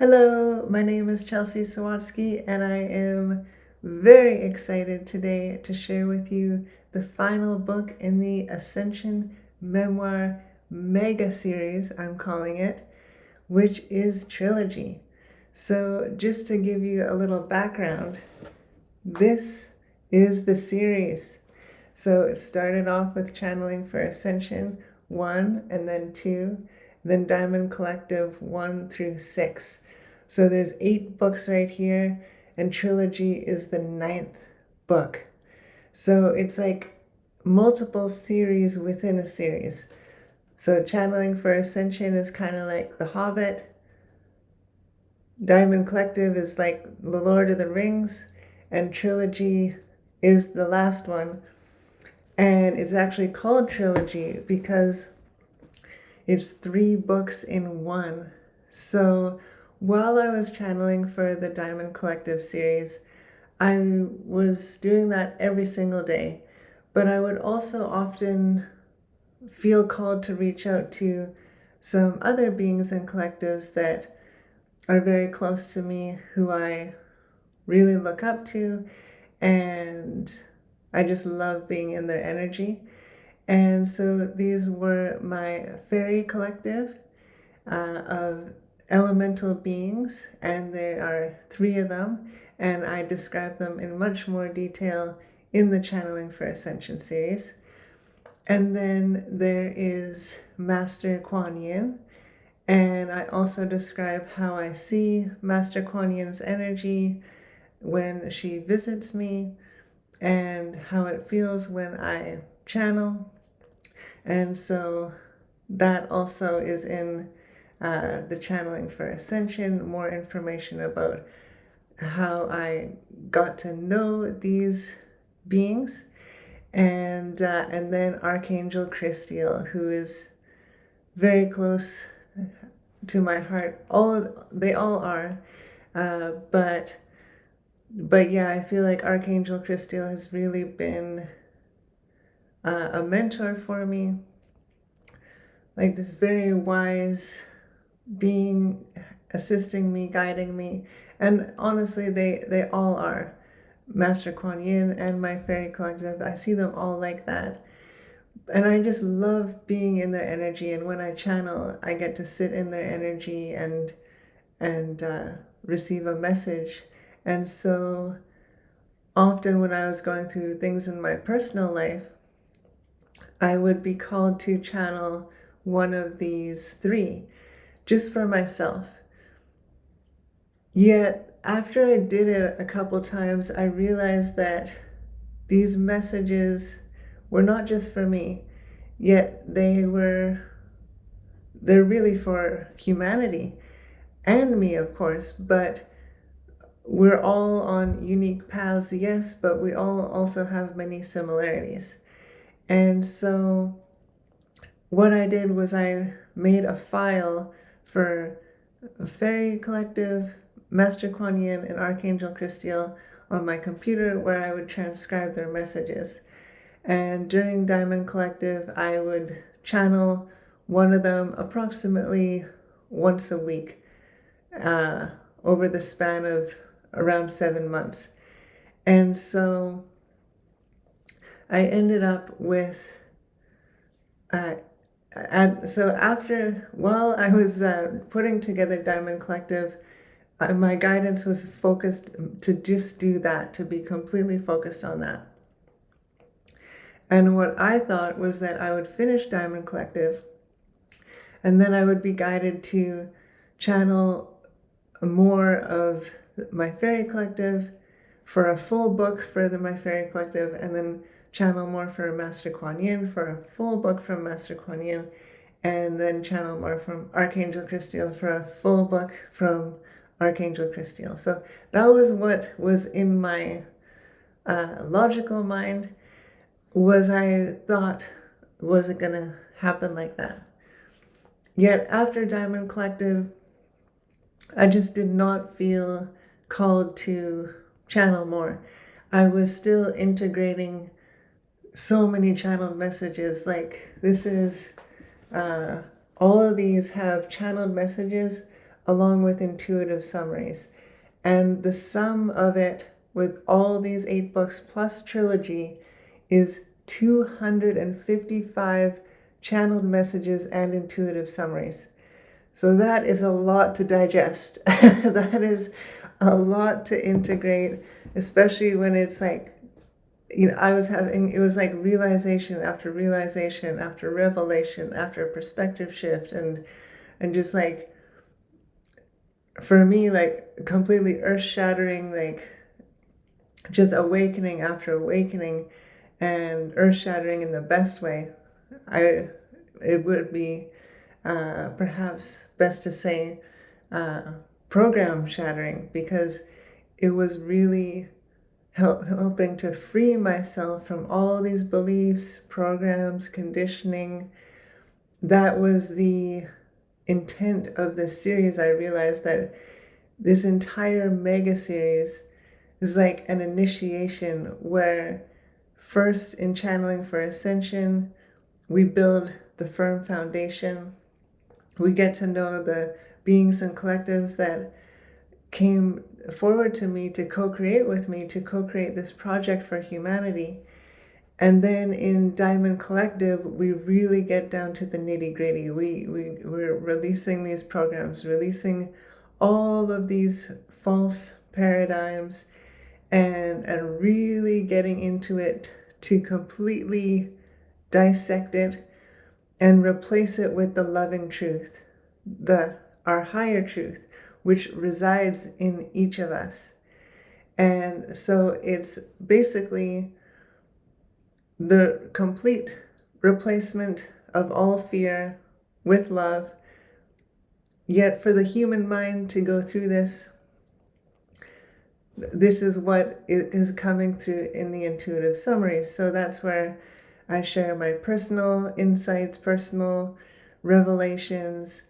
Hello, my name is Chelsea Sawatsky, and I am very excited today to share with you the final book in the Ascension Memoir Mega Series, I'm calling it, which is Trilogy. So just to give you a little background, this is the series. So it started off with Channeling for Ascension 1 and then 2, then Diamond Collective 1 through 6. So there's 8 books right here, and Trilogy is the 9th book. So it's like multiple series within a series. So Channeling for Ascension is kind of like The Hobbit. Diamond Collective is like The Lord of the Rings, and Trilogy is the last one. And it's actually called Trilogy because it's 3 books in one. So while I was channeling for the Diamond Collective series, I was doing that every single day. But I would also often feel called to reach out to some other beings and collectives that are very close to me, who I really look up to, and I just love being in their energy. And so these were my fairy collective of elemental beings, and there are 3 of them, and I describe them in much more detail in the Channeling for Ascension series. And then there is Master Kuan Yin, and I also describe how I see Master Kuan Yin's energy when she visits me, and how it feels when I channel. And so that also is in the Channeling for Ascension, more information about how I got to know these beings. And then Archangel Christiel, who is very close to my heart. They all are, but yeah, I feel like Archangel Christiel has really been a mentor for me, like this very wise being, assisting me, guiding me. And honestly, they all are. Master Kuan Yin and my fairy collective, I see them all like that. And I just love being in their energy. And when I channel, I get to sit in their energy and receive a message. And so often when I was going through things in my personal life, I would be called to channel one of these 3 just for myself. Yet after I did it a couple times, I realized that these messages were not just for me, yet they're really for humanity and me, of course, but we're all on unique paths, yes, but we all also have many similarities. And so what I did was I made a file for a fairy collective, Master Kuan Yin, and Archangel Christiel on my computer, where I would transcribe their messages. And during Diamond Collective, I would channel one of them approximately once a week over the span of around 7 months. And so I ended up with while I was putting together Diamond Collective, my guidance was focused to just do that, to be completely focused on that. And what I thought was that I would finish Diamond Collective, and then I would be guided to channel more of my fairy collective for a full book for my fairy collective, and then channel more for Master Kuan Yin for a full book from Master Kuan Yin, and then channel more from Archangel Christiel for a full book from Archangel Christiel. So that was what was in my logical mind. I thought, was it going to happen like that? Yet after Diamond Collective, I just did not feel called to channel more. I was still integrating so many channeled messages. Like, this is all of these have channeled messages along with intuitive summaries. And the sum of it with all these 8 books plus trilogy is 255 channeled messages and intuitive summaries. So that is a lot to digest. That is a lot to integrate, especially when it's like, I was having, it was like realization after revelation after perspective shift, and just like, for me, like completely earth shattering, like just awakening after awakening, and earth shattering in the best way. It would be perhaps best to say program shattering, because it was really helping to free myself from all these beliefs, programs, conditioning. That was the intent of this series. I realized that this entire mega series is like an initiation, where first, in channeling for ascension, we build the firm foundation. We get to know the beings and collectives that came forward to me to co-create with me, to co-create this project for humanity. And then in Diamond Collective, we really get down to the nitty-gritty. We're releasing these programs, releasing all of these false paradigms, and really getting into it to completely dissect it and replace it with the loving truth, our higher truth, which resides in each of us. And so it's basically the complete replacement of all fear with love. Yet for the human mind to go through this is what is coming through in the intuitive summaries. So that's where I share my personal insights, personal revelations,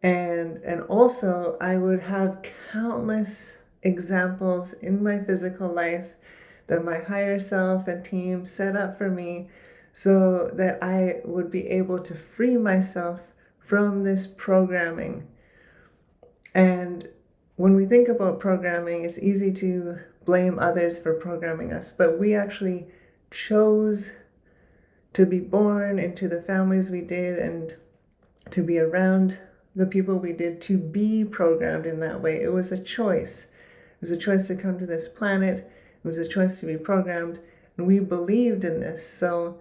and also I would have countless examples in my physical life that my higher self and team set up for me, so that I would be able to free myself from this programming. And when we think about programming, it's easy to blame others for programming us, but we actually chose to be born into the families we did, and to be around the people we did, to be programmed in that way. It was a choice. It was a choice to come to this planet. It was a choice to be programmed, and we believed in this. So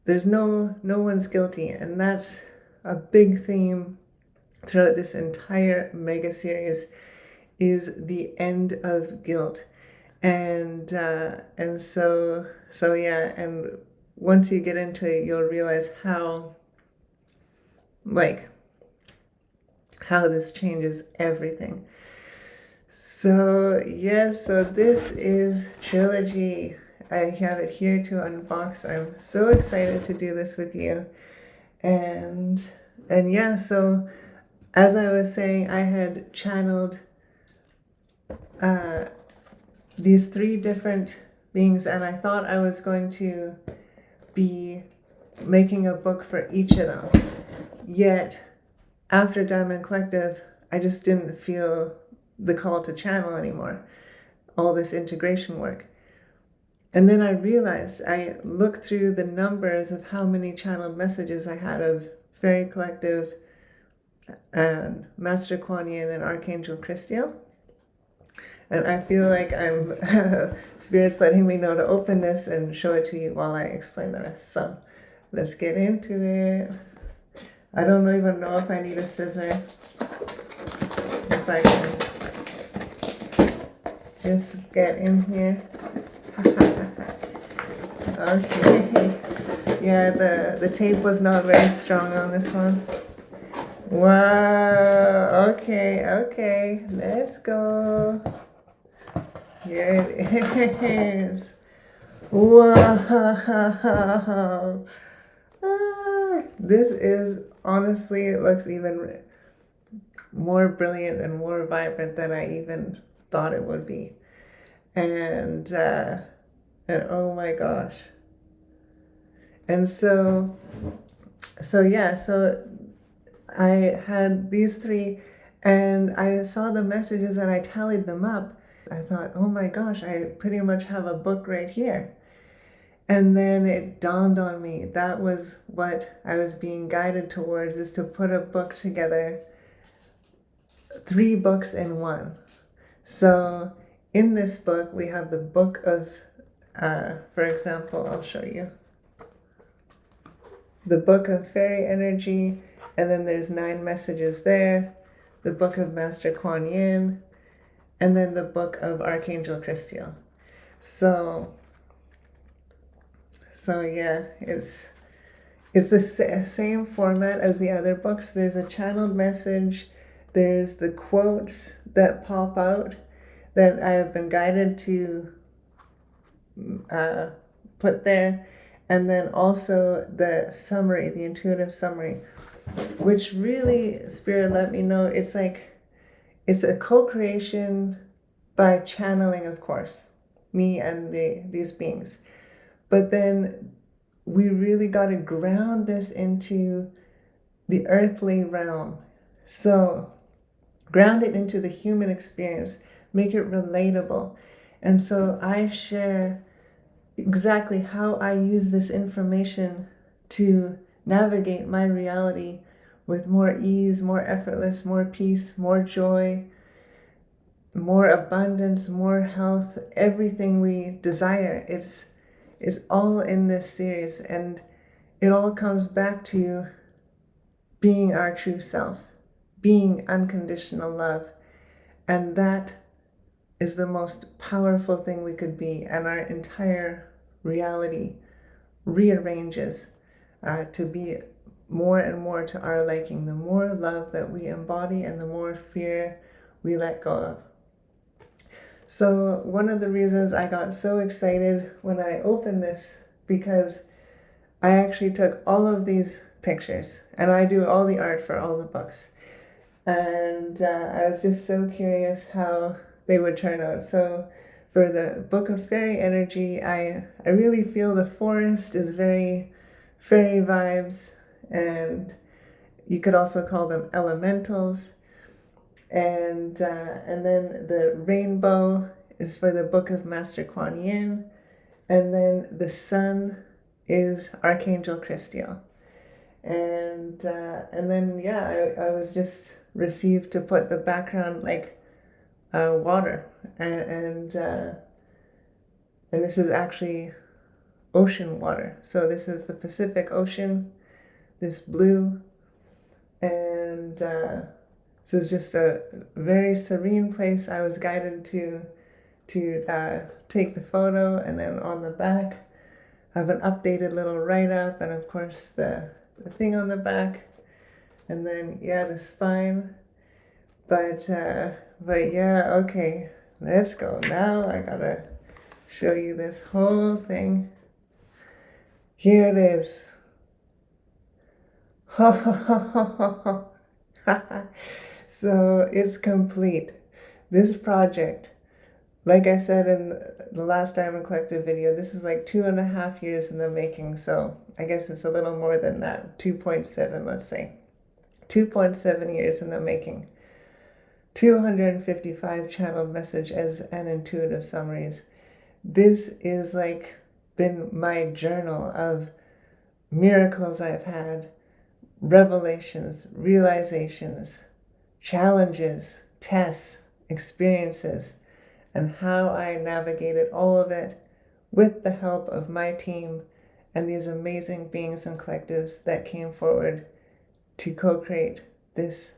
there's no one's guilty, and that's a big theme throughout this entire mega series, is the end of guilt. And so yeah, and once you get into it, you'll realize how this changes everything. So yes, so this is Trilogy. I have it here to unbox. I'm so excited to do this with you. And yeah, so as I was saying, I had channeled these 3 different beings, and I thought I was going to be making a book for each of them. Yet after Diamond Collective, I just didn't feel the call to channel anymore, all this integration work. And then I realized, I looked through the numbers of how many channeled messages I had of Fairy Collective and Master Kuan Yin and Archangel Christiel. And I feel like I'm Spirit's letting me know to open this and show it to you while I explain the rest. So let's get into it. I don't even know if I need a scissor. If I can just get in here. Okay. Yeah, the tape was not very strong on this one. Wow. Okay. Let's go. Here it is. Wow. This is, honestly, it looks even more brilliant and more vibrant than I even thought it would be. And oh my gosh. And so yeah, so I had these 3, And I saw the messages and I tallied them up. I thought, oh my gosh, I pretty much have a book right here. And then it dawned on me that was what I was being guided towards, is to put a book together, 3 books in one. So in this book, we have the book of, for example, I'll show you. The book of fairy energy, and then there's 9 messages there. The book of Master Kuan Yin, and then the book of Archangel Christiel. So yeah, it's the same format as the other books. There's a channeled message. There's the quotes that pop out that I have been guided to put there. And then also the summary, the intuitive summary, which really, Spirit let me know, it's like, it's a co-creation by channeling, of course, me and these beings. But then we really got to ground this into the earthly realm. So ground it into the human experience, make it relatable. And so I share exactly how I use this information to navigate my reality with more ease, more effortless, more peace, more joy, more abundance, more health, everything we desire. It's all in this series, and it all comes back to being our true self, being unconditional love. And that is the most powerful thing we could be, and our entire reality rearranges to be more and more to our liking. The more love that we embody and the more fear we let go of. So one of the reasons I got so excited when I opened this, because I actually took all of these pictures and I do all the art for all the books. And I was just so curious how they would turn out. So for the Book of Fairy Energy, I really feel the forest is very fairy vibes, and you could also call them elementals. And then the rainbow is for the Book of Master Kuan Yin, and then the sun is Archangel Christiel. And then yeah, I was just received to put the background like water, and this is actually ocean water. So this is the Pacific Ocean, this blue, and so it's just a very serene place. I was guided to take the photo, and then on the back I have an updated little write-up, and of course the thing on the back, and then yeah, the spine. But yeah, okay, let's go. Now I gotta show you this whole thing. Here it is. So it's complete. This project, like I said in the last Diamond Collective video, this is like 2.5 years in the making. So I guess it's a little more than that, 2.7, let's say. 2.7 years in the making. 255 channeled messages and intuitive summaries. This is like been my journal of miracles I've had, revelations, realizations, challenges, tests, experiences, and how I navigated all of it with the help of my team and these amazing beings and collectives that came forward to co-create this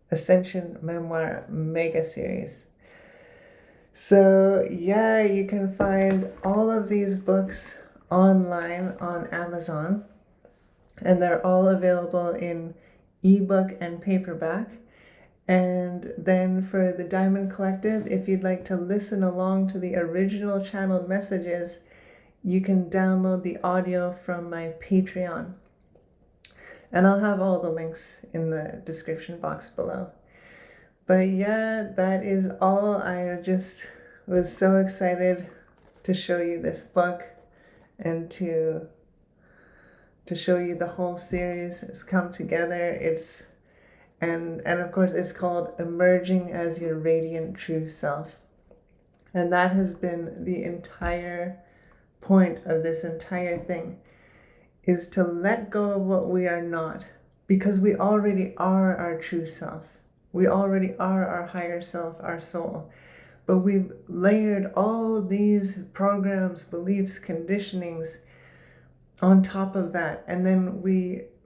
Ascension Memoir Mega Series. So yeah, you can find all of these books online on Amazon, and they're all available in ebook and paperback. And then for the Diamond Collective, if you'd like to listen along to the original channeled messages, you can download the audio from my Patreon. And I'll have all the links in the description box below. But yeah, that is all. I just was so excited to show you this book and to show you the whole series has come together. And of course, it's called Emerging as Your Radiant True Self. And that has been the entire point of this entire thing, is to let go of what we are not, because we already are our true self. We already are our higher self, our soul. But we've layered all these programs, beliefs, conditionings on top of that. And then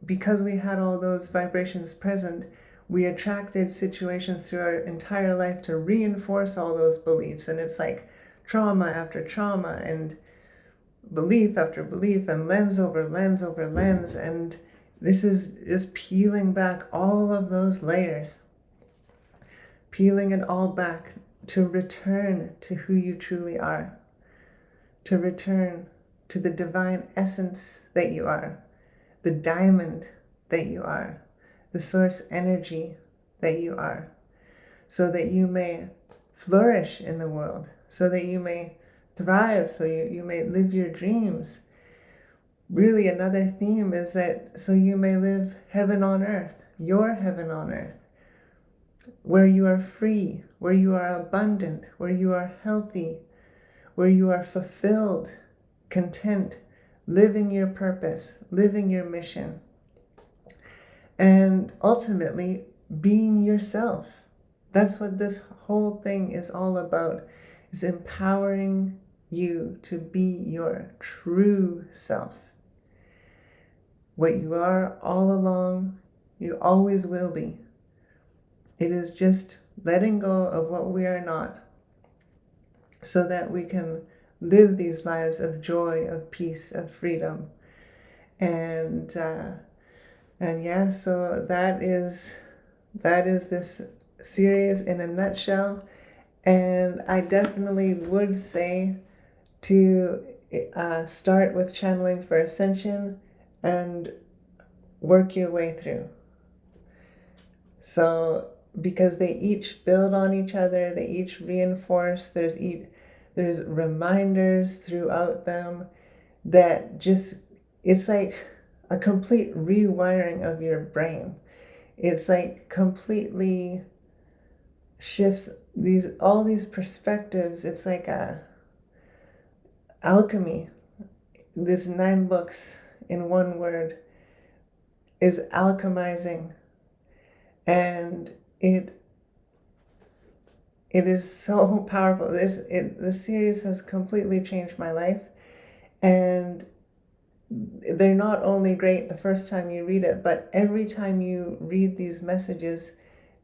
because we had all those vibrations present, we attracted situations through our entire life to reinforce all those beliefs. And it's like trauma after trauma, and belief after belief, and lens over lens over lens. And this is just peeling back all of those layers, peeling it all back to return to who you truly are, to return to the divine essence that you are, the diamond that you are, the source energy that you are, so that you may flourish in the world, so that you may thrive, so you may live your dreams. Really, another theme is that so you may live heaven on earth, your heaven on earth, where you are free, where you are abundant, where you are healthy, where you are fulfilled, content, living your purpose, living your mission, and ultimately being yourself. That's what this whole thing is all about, is empowering you to be your true self. What you are all along, you always will be. It is just letting go of what we are not, so that we can live these lives of joy, of peace, of freedom. And yeah, so that is this series in a nutshell. And I definitely would say to start with channeling for ascension and work your way through. So, because they each build on each other, they each reinforce, there's reminders throughout them that just, it's like a complete rewiring of your brain. It's like completely shifts all these perspectives. It's like a alchemy. This 9 books in one word is alchemizing, and it is so powerful. This series has completely changed my life, and they're not only great the first time you read it, but every time you read these messages,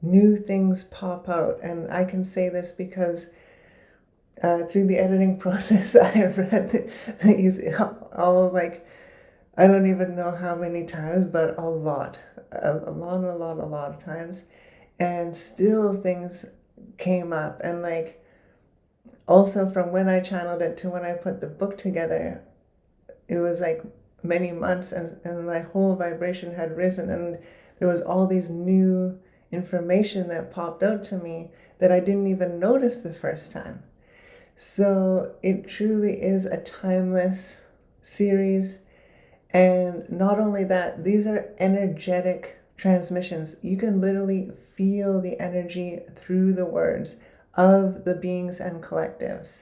new things pop out. And I can say this because through the editing process, I have read these all, like, I don't even know how many times, but a lot of times. And still things came up. And like, also from when I channeled it to when I put the book together, it was like many months, and my whole vibration had risen, and there was all these new information that popped out to me that I didn't even notice the first time. So it truly is a timeless series. And not only that, these are energetic transmissions. You can literally feel the energy through the words of the beings and collectives.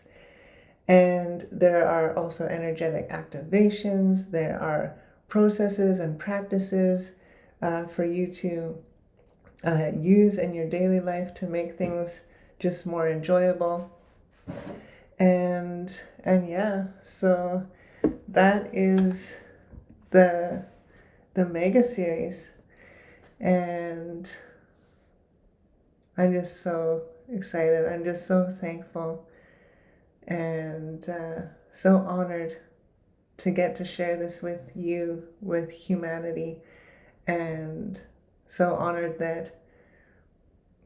And there are also energetic activations. There are processes and practices for you to use in your daily life to make things just more enjoyable. And yeah, so that is the mega series, and I'm just so excited. I'm just so thankful, and so honored to get to share this with you, with humanity, and so honored that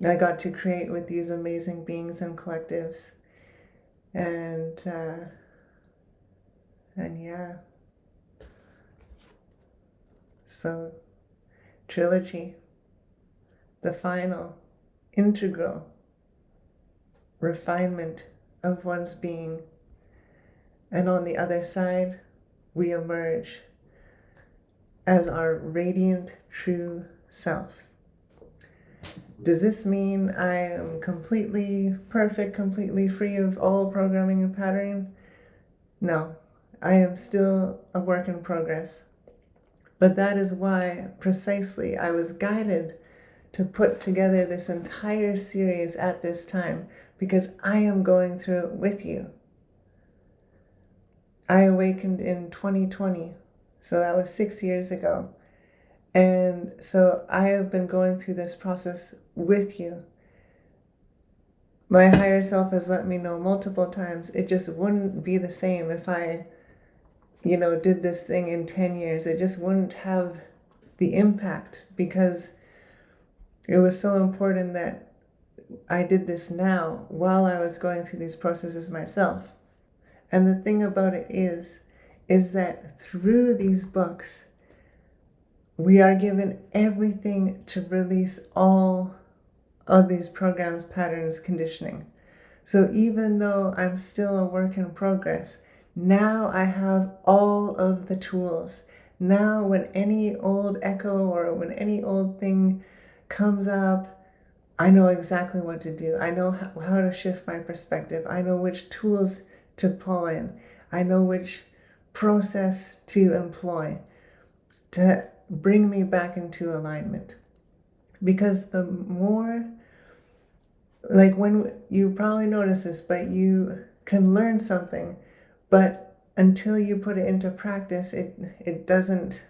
I got to create with these amazing beings and collectives. And yeah, so trilogy, the final integral refinement of one's being. And on the other side, we emerge as our radiant true self. Does this mean I am completely perfect, completely free of all programming and patterning? No, I am still a work in progress. But that is why precisely I was guided to put together this entire series at this time, because I am going through it with you. I awakened in 2020, so that was 6 years ago. And so I have been going through this process with you. My higher self has let me know multiple times it just wouldn't be the same if I, did this thing in 10 years. It just wouldn't have the impact, because it was so important that I did this now while I was going through these processes myself. And the thing about it is that through these books, we are given everything to release all of these programs, patterns, conditioning. So even though I'm still a work in progress, now I have all of the tools. Now when any old echo or when any old thing comes up, I know exactly what to do. I know how to shift my perspective. I know which tools to pull in. I know which process to employ to bring me back into alignment. Because the more, like, when you probably notice this, but you can learn something, but until you put it into practice, it doesn't,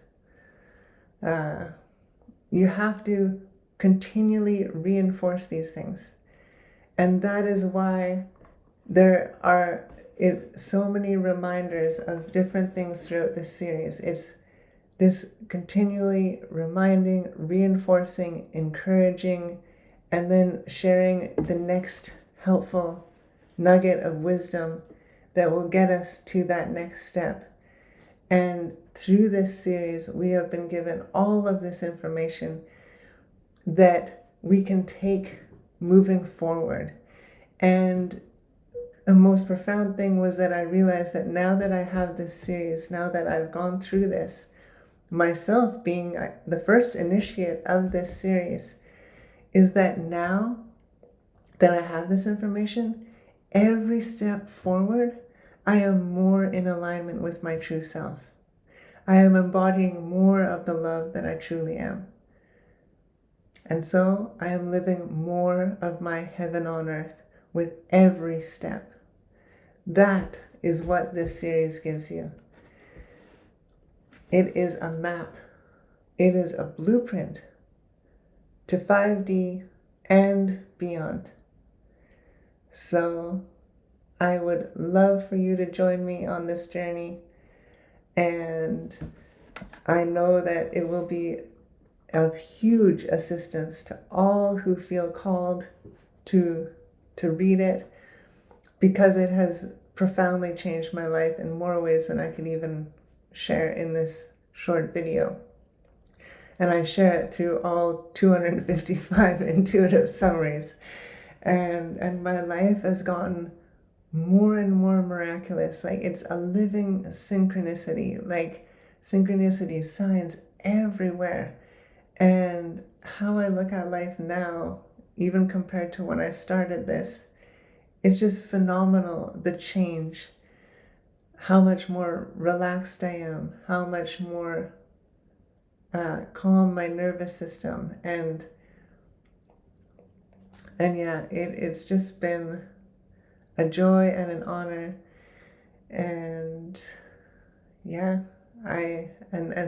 you have to continually reinforce these things. And that is why there are so many reminders of different things throughout this series. It's this continually reminding, reinforcing, encouraging, and then sharing the next helpful nugget of wisdom that will get us to that next step. And through this series, we have been given all of this information that we can take moving forward. And the most profound thing was that I realized that now that I have this series, now that I've gone through this, myself being the first initiate of this series, is that now that I have this information, every step forward, I am more in alignment with my true self. I am embodying more of the love that I truly am. And so I am living more of my heaven on earth with every step. That is what this series gives you. It is a map. It is a blueprint to 5D and beyond. So I would love for you to join me on this journey. And I know that it will be of huge assistance to all who feel called to read it, because it has profoundly changed my life in more ways than I can even share in this short video. And I share it through all 255 intuitive summaries. And my life has gotten more and more miraculous. Like, it's a living synchronicity, like synchronicity signs everywhere. And how I look at life now, even compared to when I started this, it's just phenomenal, the change. How much more relaxed I am, how much more calm my nervous system, and yeah, it's just been a joy and an honor. And yeah,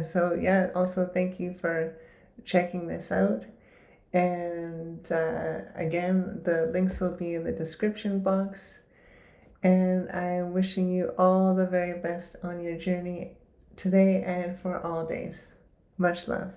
so yeah, also thank you for checking this out. And again, the links will be in the description box. And I'm wishing you all the very best on your journey today and for all days. Much love.